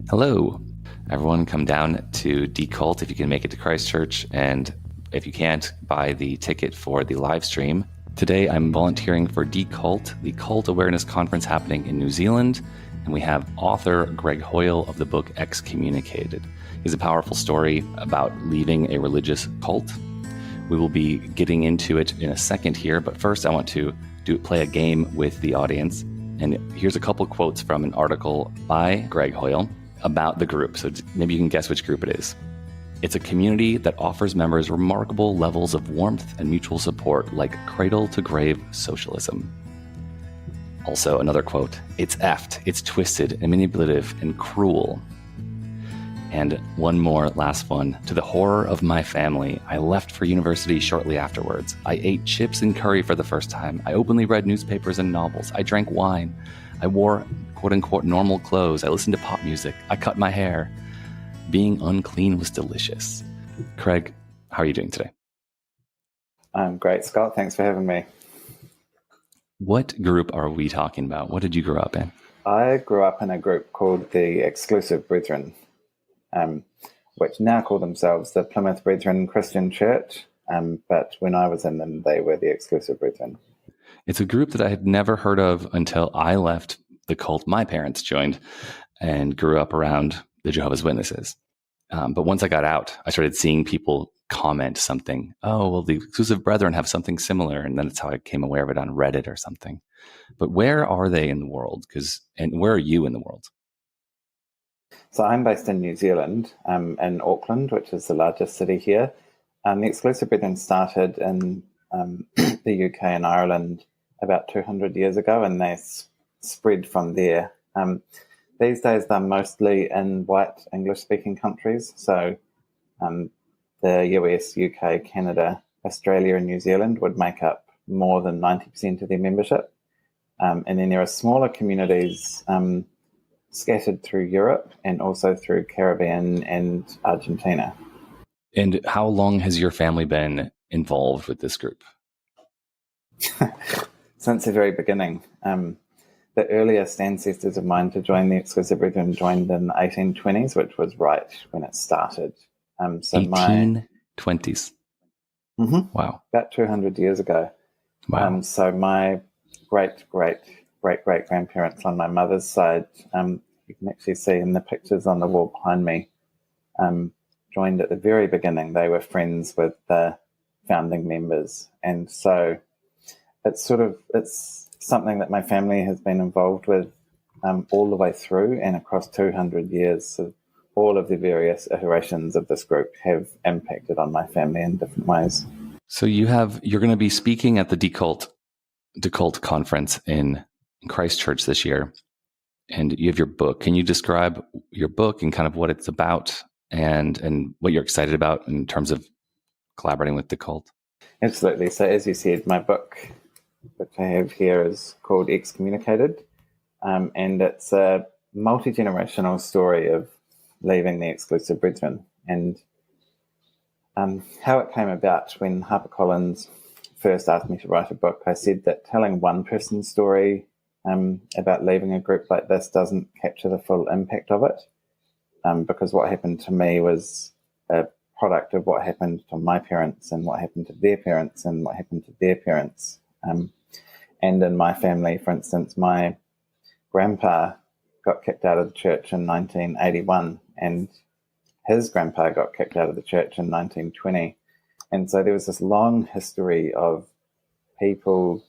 Hello, everyone. Come down to Decult if you can make it to Christchurch, and if you can't, buy the ticket for the live stream. Today, I'm volunteering for Decult, the Cult Awareness Conference happening in New Zealand, and we have author Craig Hoyle of the book Excommunicated. It's a powerful story about leaving a religious cult. We will be getting into it in a second here, but first I want to play a game with the audience. And here's a couple quotes from an article by Craig Hoyle about the group. So maybe you can guess which group it is. It's a community that offers members remarkable levels of warmth and mutual support, like cradle-to-grave socialism. Also, another quote, it's effed, it's twisted and manipulative and cruel. And one more, last one. To the horror of my family, I left for university shortly afterwards. I ate chips and curry for the first time. I openly read newspapers and novels. I drank wine. I wore quote-unquote normal clothes. I listened to pop music. I cut my hair. Being unclean was delicious. Craig, how are you doing today? I'm great, Scott. Thanks for having me. What group are we talking about? What did you grow up in? I grew up in a group called the Exclusive Brethren, which now call themselves the Plymouth Brethren Christian Church, but when I was in them, they were the Exclusive Brethren. It's a group that I had never heard of until I left the cult my parents joined and grew up around the Jehovah's Witnesses. But once I got out, I started seeing people comment something. Oh, well, the Exclusive Brethren have something similar. And then that's how I became aware of it on Reddit or something. But where are they in the world? And where are you in the world? So I'm based in New Zealand, in Auckland, which is the largest city here. The Exclusive Brethren started in the UK and Ireland about 200 years ago, and they spread from there. These days, they're mostly in white English-speaking countries. So the US, UK, Canada, Australia, and New Zealand would make up more than 90% of their membership. And then there are smaller communities scattered through Europe and also through Caribbean and Argentina. And how long has your family been involved with this group? Since the very beginning. The earliest ancestors of mine to join the Exclusive Brethren joined in the 1820s, which was right when it started. 1820s? Wow. About 200 years ago. Wow. So my great-great-great-great-grandparents on my mother's side, you can actually see in the pictures on the wall behind me, joined at the very beginning. They were friends with the founding members. And so it's something that my family has been involved with all the way through, and across 200 years. So all of the various iterations of this group have impacted on my family in different ways. So you're going to be speaking at the Decult Conference in Christchurch this year, and you have your book. Can you describe your book and kind of what it's about and what you're excited about in terms of collaborating with Decult? Absolutely. So as you said, my book, which I have here, is called Excommunicated, and it's a multi-generational story of leaving the Exclusive Brethren. And how it came about, when HarperCollins first asked me to write a book, I said that telling one person's story about leaving a group like this doesn't capture the full impact of it, because what happened to me was a product of what happened to my parents and what happened to their parents and what happened to their parents. And in my family, for instance, my grandpa got kicked out of the church in 1981, and his grandpa got kicked out of the church in 1920. And so there was this long history of people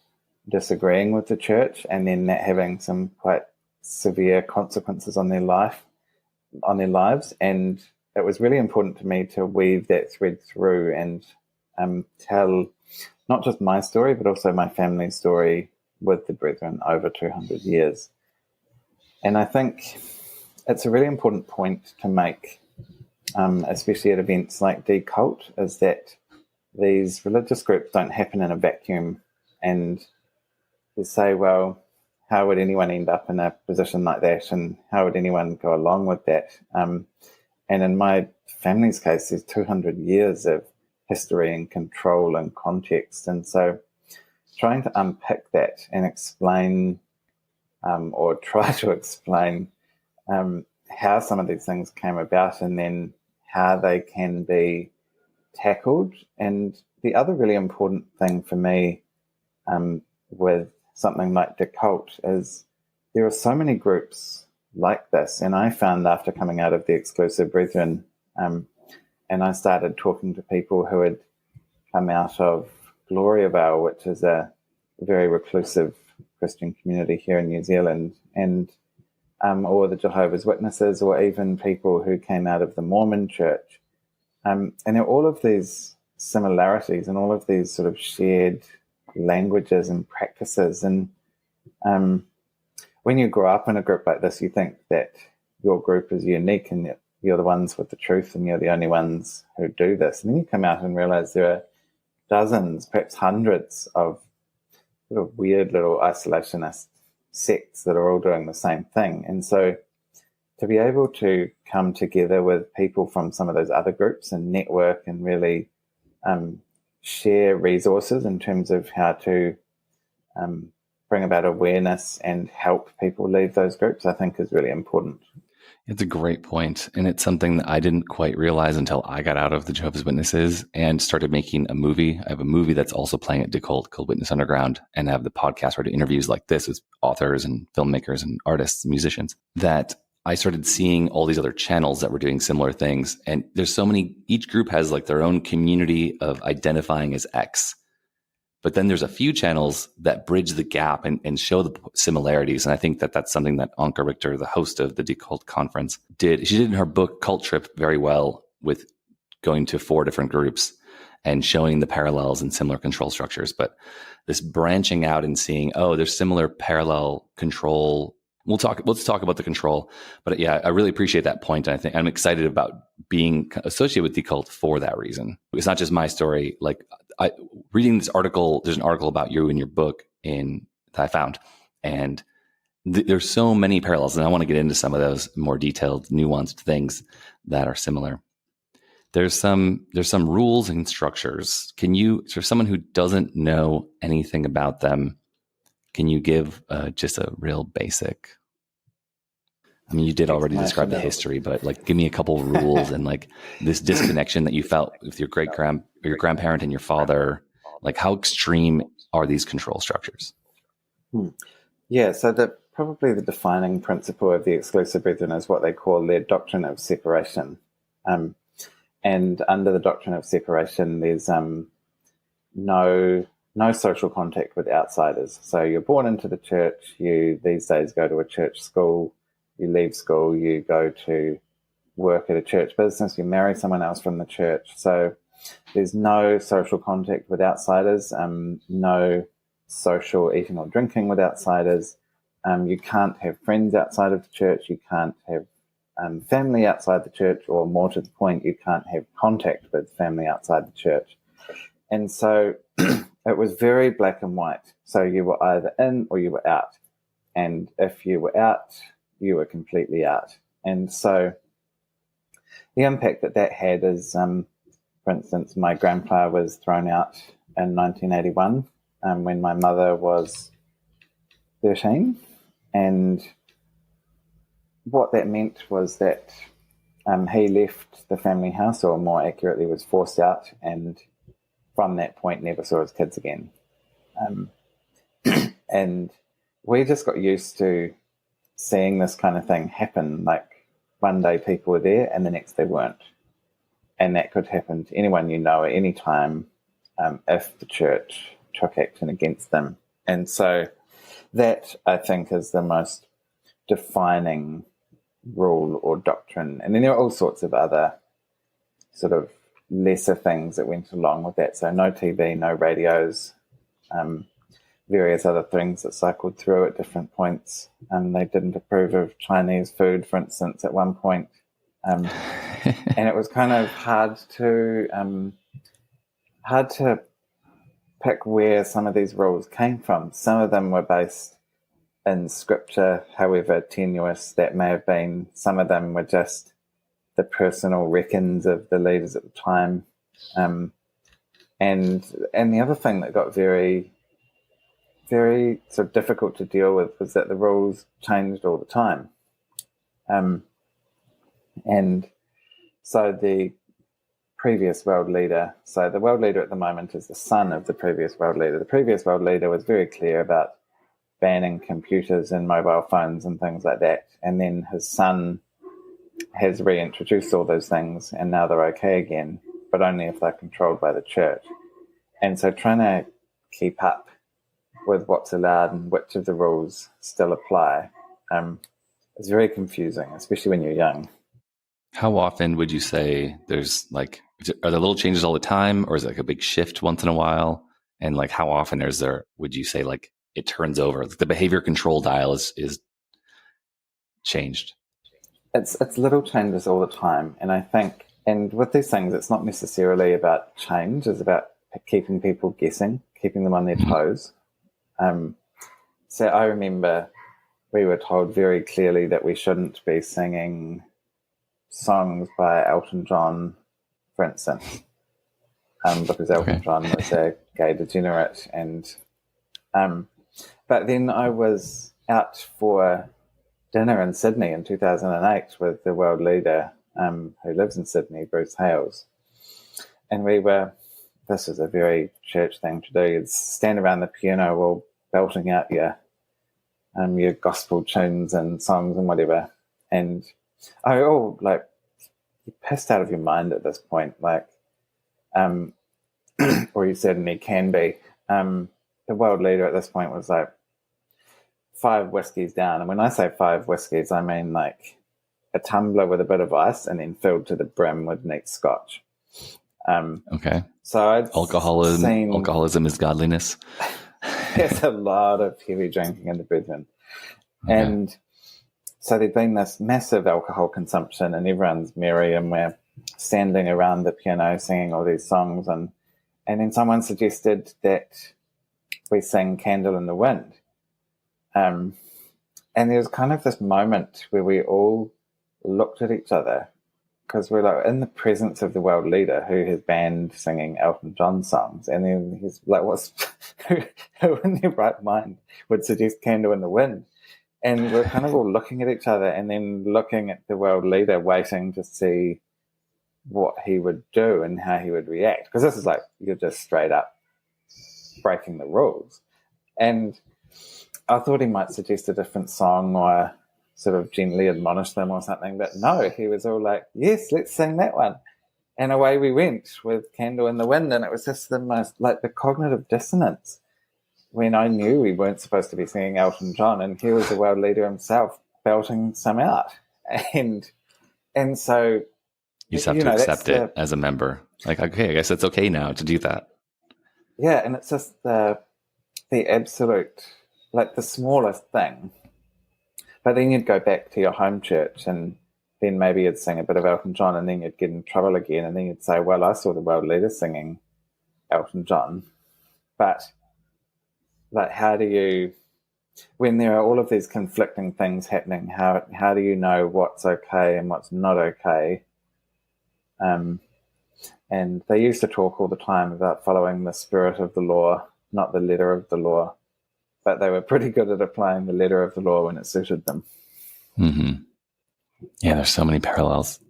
disagreeing with the church, and then that having some quite severe consequences on their lives. And it was really important to me to weave that thread through and tell not just my story, but also my family's story with the Brethren over 200 years. And I think it's a really important point to make, especially at events like Decult, is that these religious groups don't happen in a vacuum. And you say, well, how would anyone end up in a position like that? And how would anyone go along with that? And in my family's case, there's 200 years of history and control and context. And so trying to unpick that and explain or try to explain how some of these things came about and then how they can be tackled. And the other really important thing for me with something like Decult is there are so many groups like this. And I found after coming out of the Exclusive Brethren, and I started talking to people who had come out of Gloriavale, which is a very reclusive Christian community here in New Zealand, and or the Jehovah's Witnesses, or even people who came out of the Mormon Church. And there are all of these similarities and all of these sort of shared languages and practices. And when you grow up in a group like this, you think that your group is unique and that you're the ones with the truth and you're the only ones who do this. And then you come out and realize there are dozens, perhaps hundreds of sort of weird little isolationist sects that are all doing the same thing. And so to be able to come together with people from some of those other groups and network and really share resources in terms of how to bring about awareness and help people leave those groups, I think is really important. It's a great point. And it's something that I didn't quite realize until I got out of the Jehovah's Witnesses and started making a movie. I have a movie that's also playing at Decult called Witness Underground, and I have the podcast where I do interviews like this with authors and filmmakers and artists and musicians, that I started seeing all these other channels that were doing similar things. And there's so many, each group has like their own community of identifying as X. But then there's a few channels that bridge the gap and show the similarities. And I think that that's something that Anka Richter, the host of the Decult conference, did. She did in her book Cult Trip very well, with going to 4 different groups and showing the parallels and similar control structures. But this branching out and seeing, oh, there's similar parallel control. Let's talk about the control. But yeah, I really appreciate that point. And I think I'm excited about being associated with Decult for that reason. It's not just my story. Like, reading this article, there's an article about you in your book that I found, and there's so many parallels, and I want to get into some of those more detailed, nuanced things that are similar. There's some rules and structures. For someone who doesn't know anything about them, can you give just a real basic? I mean, you did already describe the history, but like, give me a couple of rules and like this disconnection that you felt with your your grandparent and your father. Like, how extreme are these control structures? Yeah, so probably the defining principle of the Exclusive Brethren is what they call their doctrine of separation. And under the doctrine of separation, there's no social contact with outsiders. So you're born into the church. You these days go to a church school. You leave school, you go to work at a church business, you marry someone else from the church. So there's no social contact with outsiders, no social eating or drinking with outsiders. You can't have friends outside of the church. You can't have family outside the church, or more to the point, you can't have contact with family outside the church. And so it was very black and white. So you were either in or you were out. And if you were out, you were completely out. And so the impact that had is, for instance, my grandpa was thrown out in 1981 when my mother was 13. And what that meant was that he left the family house, or more accurately was forced out, and from that point never saw his kids again. And we just got used to seeing this kind of thing happen. Like, one day people were there and the next they weren't. And that could happen to anyone you know at any time if the church took action against them. And so that, I think, is the most defining rule or doctrine. And then there are all sorts of other sort of lesser things that went along with that. So no TV, no radios, various other things that cycled through at different points. They didn't approve of Chinese food, for instance, at one point. And it was kind of hard to pick where some of these rules came from. Some of them were based in scripture, however tenuous that may have been. Some of them were just the personal reckons of the leaders at the time. And the other thing that got very, very sort of difficult to deal with was that the rules changed all the time. And so the previous world leader, so the world leader at the moment is the son of the previous world leader. The previous world leader was very clear about banning computers and mobile phones and things like that. And then his son has reintroduced all those things, and now they're okay again, but only if they're controlled by the church. And so trying to keep up with what's allowed and which of the rules still apply is very confusing, especially when you're young. How often would you say there's like, are there little changes all the time, or is it like a big shift once in a while? And like, how often is there, would you say like it turns over? Like the behavior control dial is changed? It's little changes all the time. And I think, and with these things, it's not necessarily about change, it's about keeping people guessing, keeping them on their toes. So I remember we were told very clearly that we shouldn't be singing songs by Elton John, for instance, because Elton John was a gay degenerate. And but then I was out for dinner in Sydney in 2008 with the world leader who lives in Sydney, Bruce Hales. And this is a very church thing to do, is stand around the piano while belting out your gospel tunes and songs and whatever. And you're pissed out of your mind at this point, or you certainly can be. The world leader at this point was like 5 whiskies down. And when I say 5 whiskies, I mean like a tumbler with a bit of ice and then filled to the brim with neat scotch. Okay. So alcoholism is godliness. There's a lot of heavy drinking in the Brisbane. Okay. And so there'd been this massive alcohol consumption and everyone's merry and we're standing around the piano singing all these songs. And then someone suggested that we sing Candle in the Wind. And there was kind of this moment where we all looked at each other because we're like in the presence of the world leader who has banned singing Elton John songs. And then he's like, who in their right mind would suggest Candle in the Wind? And we're kind of all looking at each other and then looking at the world leader, waiting to see what he would do and how he would react. Because this is like, you're just straight up breaking the rules. And I thought he might suggest a different song or sort of gently admonish them or something. But no, he was all like, yes, let's sing that one. And away we went with Candle in the Wind. And it was just the most, like the cognitive dissonance when I knew we weren't supposed to be singing Elton John, and he was the world leader himself belting some out. And so you just have to accept it as a member. Like, okay, I guess it's okay now to do that. Yeah, and it's just the absolute, like the smallest thing. But then you'd go back to your home church and then maybe you'd sing a bit of Elton John and then you'd get in trouble again and then you'd say, well, I saw the world leader singing Elton John. But like, how do you, when there are all of these conflicting things happening, how do you know what's okay and what's not okay? And they used to talk all the time about following the spirit of the law, not the letter of the law. But they were pretty good at applying the letter of the law when it suited them. Mm-hmm. Yeah, there's so many parallels.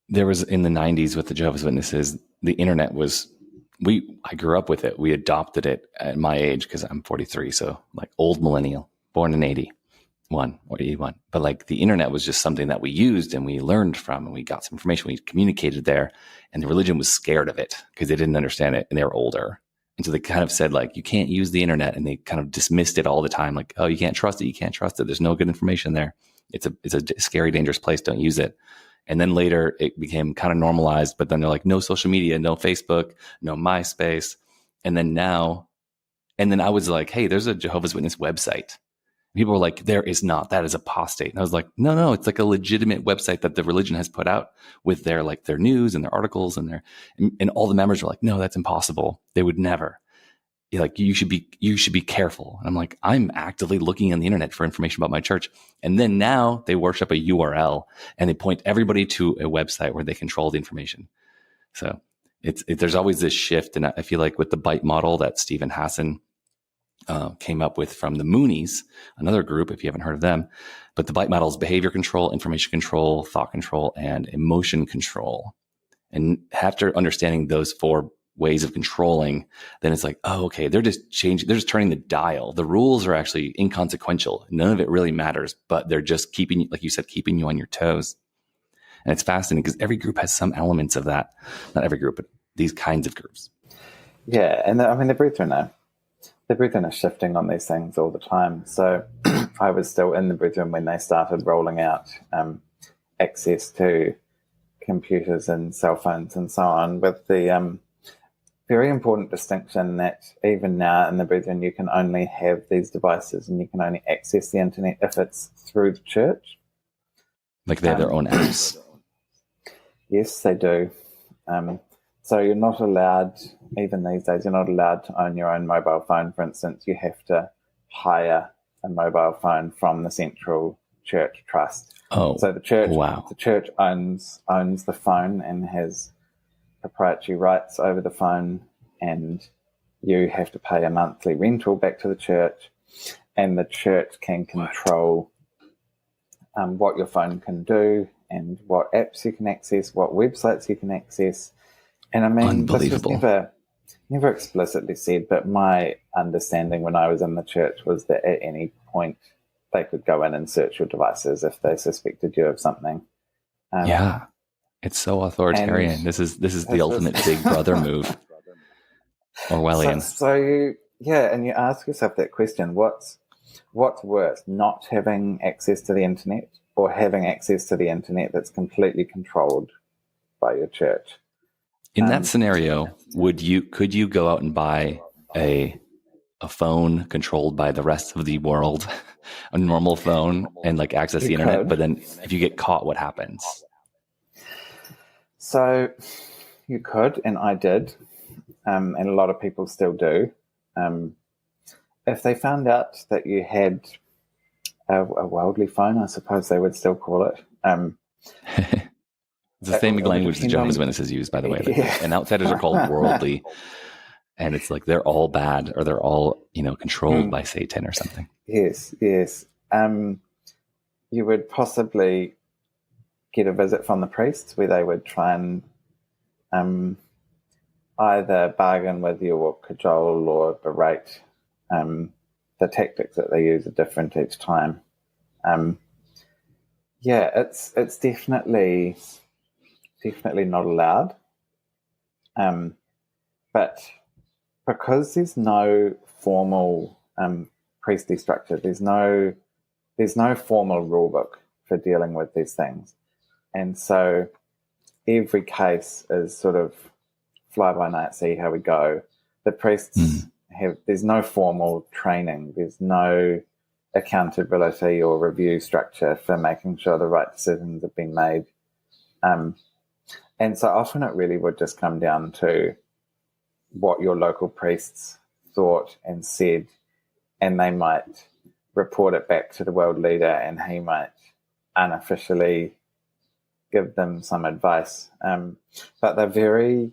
There was in the 90s with the Jehovah's Witnesses, the internet was, I grew up with it. We adopted it at my age because I'm 43. So like old millennial, born in 81 or 81. But like the internet was just something that we used and we learned from and we got some information. We communicated there, and the religion was scared of it because they didn't understand it and they were older. And so they kind of said like, you can't use the internet, and they kind of dismissed it all the time. Like, oh, you can't trust it. You can't trust it. There's no good information there. It's a scary, dangerous place. Don't use it. And then later it became kind of normalized, but then they're like, no social media, no Facebook, no MySpace. And then I was like, hey, there's a Jehovah's Witness website. People were like, there is not, that is apostate. And I was like, no, it's like a legitimate website that the religion has put out with their news and their articles and and all the members were like, no, that's impossible. They would never. Like, you should be careful. And I'm like, I'm actively looking on the internet for information about my church. And then now they worship a URL and they point everybody to a website where they control the information. So there's always this shift. And I feel like with the bite model that Stephen Hassan came up with from the Moonies, another group, if you haven't heard of them. But the bite model is behavior control, information control, thought control, and emotion control. And after understanding those 4 ways of controlling, then it's like, oh, okay, they're just turning the dial. The rules are actually inconsequential. None of it really matters, but they're just keeping, like you said, keeping you on your toes. And it's fascinating because every group has some elements of that. Not every group, but these kinds of groups. Yeah, and the Brethren are shifting on these things all the time. So I was still in the Brethren when they started rolling out access to computers and cell phones and so on, with the very important distinction that even now in the Brethren you can only have these devices and you can only access the internet if it's through the church. Like they have their own apps. Yes, they do. So you're not allowed, even these days, you're not allowed to own your own mobile phone, for instance. You have to hire a mobile phone from the Central Church Trust. Oh, so the church, wow. The church owns the phone and has proprietary rights over the phone, and you have to pay a monthly rental back to the church, and the church can control what your phone can do and what apps you can access, what websites you can access. And I mean, this was never explicitly said, but my understanding when I was in the church was that at any point they could go in and search your devices if they suspected you of something. Yeah, it's so authoritarian. This is the ultimate Big Brother move. Orwellian. And you ask yourself that question: what's worse, not having access to the internet, or having access to the internet that's completely controlled by your church? In that scenario, could you go out and buy a phone controlled by the rest of the world, a normal phone, and like access the internet? But then if you get caught, what happens? So you could, and I did, and a lot of people still do. If they found out that you had a worldly phone, I suppose they would still call it. It's the same language the Jehovah's Witnesses use, by the way. Yeah. And outsiders are called worldly. And it's like they're all bad, or they're all, controlled by Satan or something. Yes. You would possibly get a visit from the priests where they would try and either bargain with you or cajole or berate. The tactics that they use are different each time. It's definitely not allowed. But because there's no formal priestly structure, there's no formal rule book for dealing with these things. And so every case is sort of fly by night, see how we go. The priests there's no formal training, there's no accountability or review structure for making sure the right decisions have been made. And so often it really would just come down to what your local priests thought and said, and they might report it back to the world leader, and he might unofficially give them some advice. But they're very,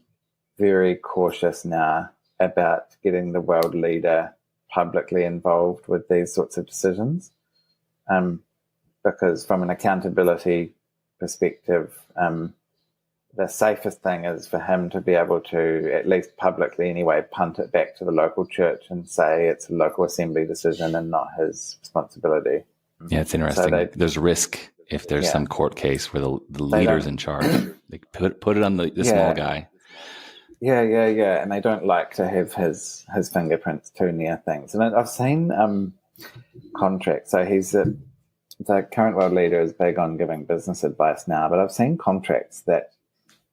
very cautious now about getting the world leader publicly involved with these sorts of decisions, because from an accountability perspective, the safest thing is for him to be able to, at least publicly anyway, punt it back to the local church and say it's a local assembly decision and not his responsibility. Yeah, it's interesting. So there's risk if there's some court case where the leader's in charge. They put it on the small guy. Yeah. And they don't like to have his fingerprints too near things. And I've seen contracts. So the current world leader is big on giving business advice now, but I've seen contracts that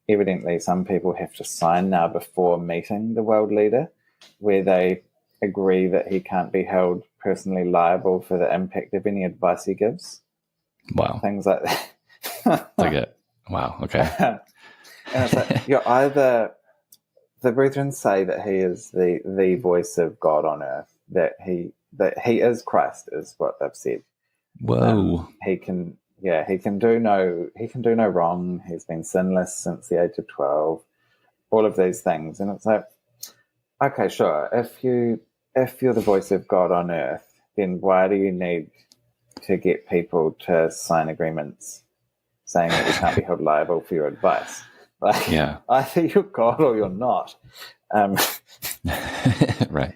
evidently some people have to sign now before meeting the world leader, where they agree that he can't be held personally liable for the impact of any advice he gives. Wow. Things like that. Wow. Okay. And it's like, you're either, the brethren say that he is the voice of God on earth, that he is Christ, is what they've said. Whoa. He can do no wrong. He's been sinless since the age of 12. All of these things, and it's like, okay, sure. If if you're the voice of God on earth, then why do you need to get people to sign agreements saying that you can't be held liable for your advice? Like, Yeah. either you're God or you're not. Right.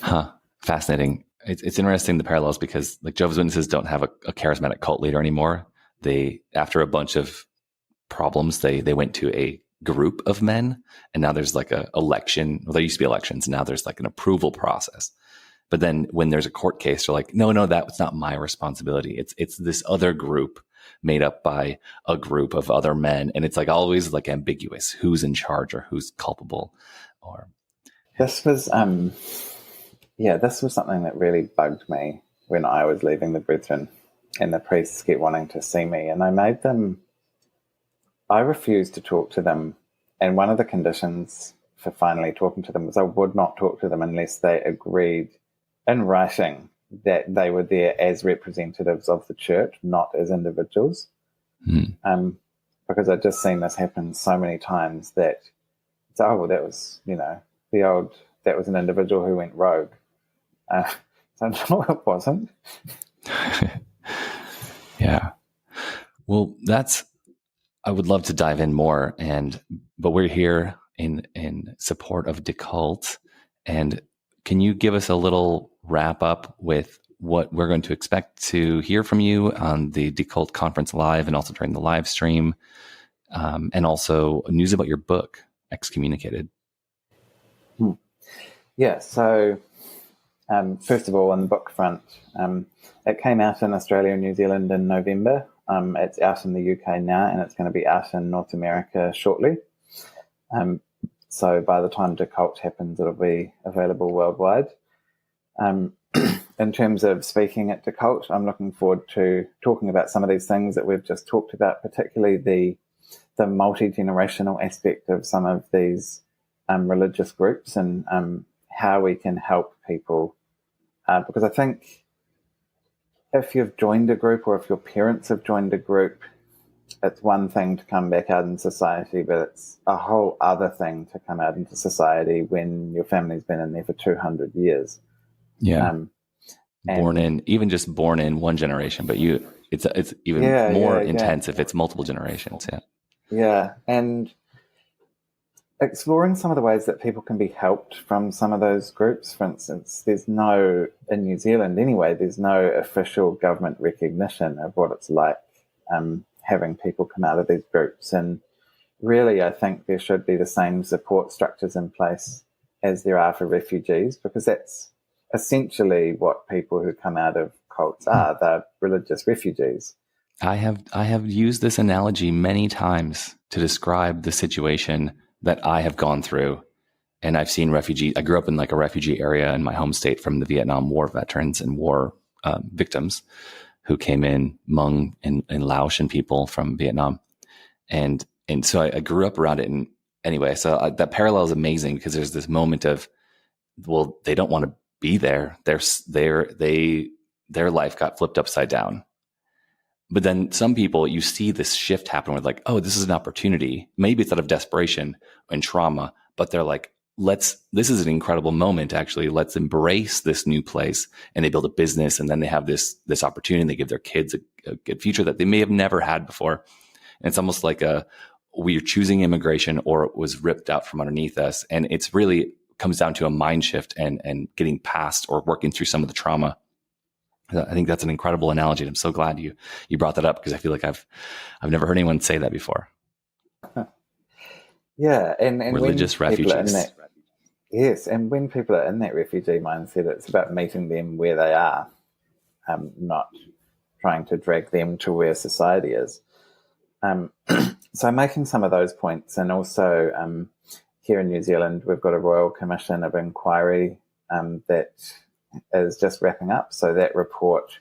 Huh. Fascinating. It's interesting, the parallels, because like Jehovah's Witnesses don't have a charismatic cult leader anymore. They, after a bunch of problems, they went to a group of men, and now there's like a election. Well, there used to be elections, and now there's like an approval process. But then when there's a court case, they're like, no, that's not my responsibility. It's this other group made up by a group of other men. And it's like always like ambiguous who's in charge or who's culpable. Or this was something that really bugged me when I was leaving the Brethren, and the priests kept wanting to see me, and I refused to talk to them. And one of the conditions for finally talking to them was I would not talk to them unless they agreed in writing that they were there as representatives of the church, not as individuals. Because I'd just seen this happen so many times that, that was, that was an individual who went rogue. So no, it wasn't. Yeah. Well, I would love to dive in more, but we're here in support of Decult. And can you give us a little wrap up with what we're going to expect to hear from you on the Decult Conference Live, and also during the live stream, and also news about your book, Excommunicated? Yeah, so first of all, on the book front, it came out in Australia and New Zealand in November. It's out in the UK now, and it's going to be out in North America shortly. So by the time Decult happens, it'll be available worldwide. In terms of speaking at Decult, I'm looking forward to talking about some of these things that we've just talked about, particularly the multi-generational aspect of some of these religious groups, and how we can help people. Because I think if you've joined a group, or if your parents have joined a group, it's one thing to come back out in society, but it's a whole other thing to come out into society when your family's been in there for 200 years. Yeah. Born in one generation, but it's even more intense if it's multiple generations. Yeah. Yeah. And exploring some of the ways that people can be helped from some of those groups. For instance, in New Zealand anyway, there's no official government recognition of what it's like having people come out of these groups. And really, I think there should be the same support structures in place as there are for refugees, because that's essentially what people who come out of cults are. They're religious refugees. I have used this analogy many times to describe the situation that I have gone through. And I've seen refugees. I grew up in like a refugee area in my home state from the Vietnam War veterans and war victims who came in, Hmong and Laotian people from Vietnam. And so I grew up around it. And anyway, so that parallel is amazing, because there's this moment of, well, they don't want to be there. Their life got flipped upside down. But then some people, you see this shift happen with like, oh, this is an opportunity. Maybe it's out of desperation and trauma, but they're like, this is an incredible moment. Actually, let's embrace this new place. And they build a business, and then they have this opportunity, and they give their kids a good future that they may have never had before. And it's almost like we're choosing immigration, or it was ripped out from underneath us. And it's really comes down to a mind shift and getting past or working through some of the trauma. I think that's an incredible analogy. And I'm so glad you brought that up, because I feel like I've never heard anyone say that before. Yeah. And religious refugees. Yes. And when people are in that refugee mindset, it's about meeting them where they are, not trying to drag them to where society is. So making some of those points, and also here in New Zealand, we've got a Royal Commission of Inquiry that is just wrapping up. So that report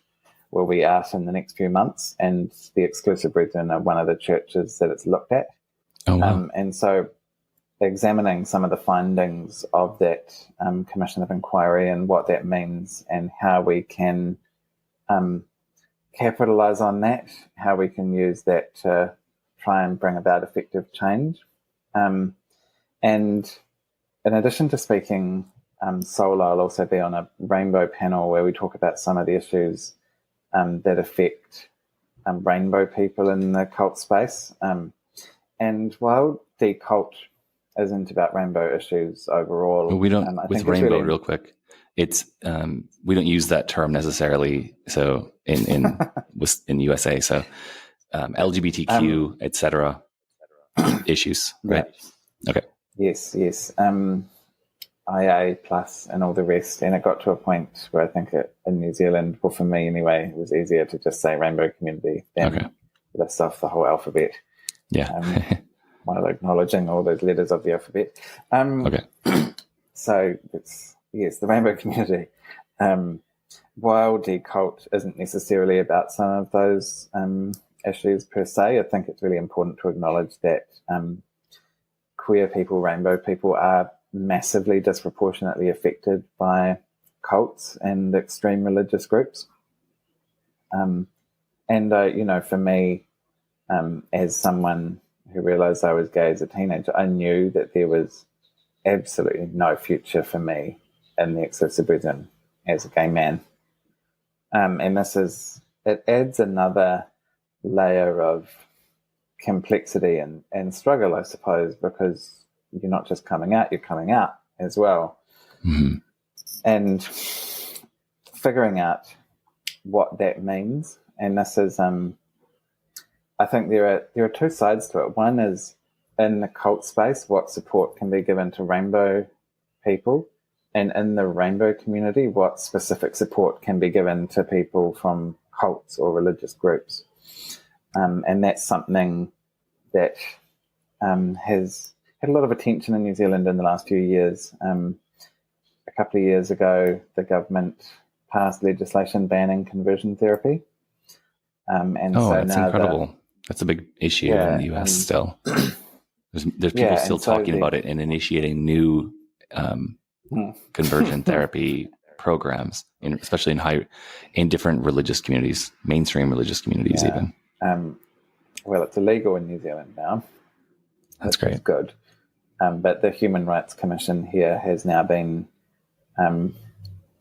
will be out in the next few months, and the Exclusive Brethren are one of the churches that it's looked at. Oh, wow. And so examining some of the findings of that Commission of Inquiry, and what that means, and how we can capitalize on that, how we can use that to try and bring about effective change. And in addition to speaking solo, I'll also be on a rainbow panel where we talk about some of the issues that affect rainbow people in the cult space. And while Decult isn't about rainbow issues overall, well, we don't. With rainbow, really, real quick, it's we don't use that term necessarily. So in USA, so LGBTQ, etc. issues, right? Yeah. Okay. Yes. IA plus and all the rest, and it got to a point where I think in New Zealand, well, for me anyway, it was easier to just say rainbow community than list off the whole alphabet. Yeah. While acknowledging all those letters of the alphabet. So it's the rainbow community. While Decult isn't necessarily about some of those issues per se, I think it's really important to acknowledge that queer people, rainbow people, are massively disproportionately affected by cults and extreme religious groups. And for me, as someone who realized I was gay as a teenager, I knew that there was absolutely no future for me in the exclusive brethren as a gay man. And it adds another layer of complexity and struggle, I suppose, because you're not just coming out, you're coming out as well. Mm-hmm. And figuring out what that means. And this is, I think there are two sides to it. One is in the cult space, what support can be given to rainbow people. And in the rainbow community, what specific support can be given to people from cults or religious groups. And that's something that has had a lot of attention in New Zealand in the last few years. A couple of years ago, the government passed legislation banning conversion therapy. That's incredible. That's a big issue in the US still. There's people still talking about it and initiating new conversion therapy programs, especially in different religious communities, mainstream religious communities even. Well, it's illegal in New Zealand now. That's great. It's good. But the Human Rights Commission here has now been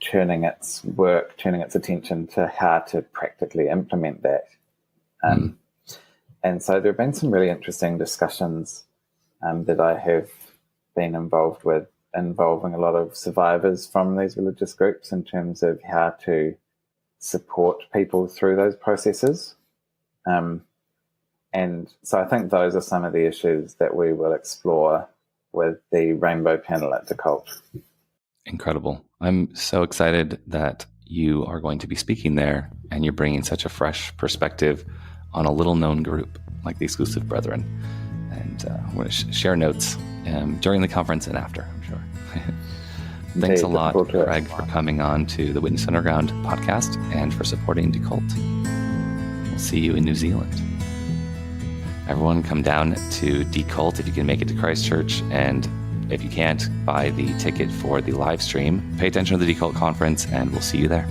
turning its attention to how to practically implement that. And so there have been some really interesting discussions that I have been involved with, involving a lot of survivors from these religious groups in terms of how to support people through those processes. And so I think those are some of the issues that we will explore with the Rainbow panel at Decult. Incredible. I'm so excited that you are going to be speaking there and you're bringing such a fresh perspective on a little known group like the Exclusive Brethren. And I'm going to share notes during the conference and after, I'm sure. Thanks a lot, Craig, for coming on to the Witness Underground podcast and for supporting Decult. We'll see you in New Zealand. Everyone come down to Decult if you can make it to Christchurch, and if you can't, buy the ticket for the live stream. Pay attention to the Decult conference, and we'll see you there.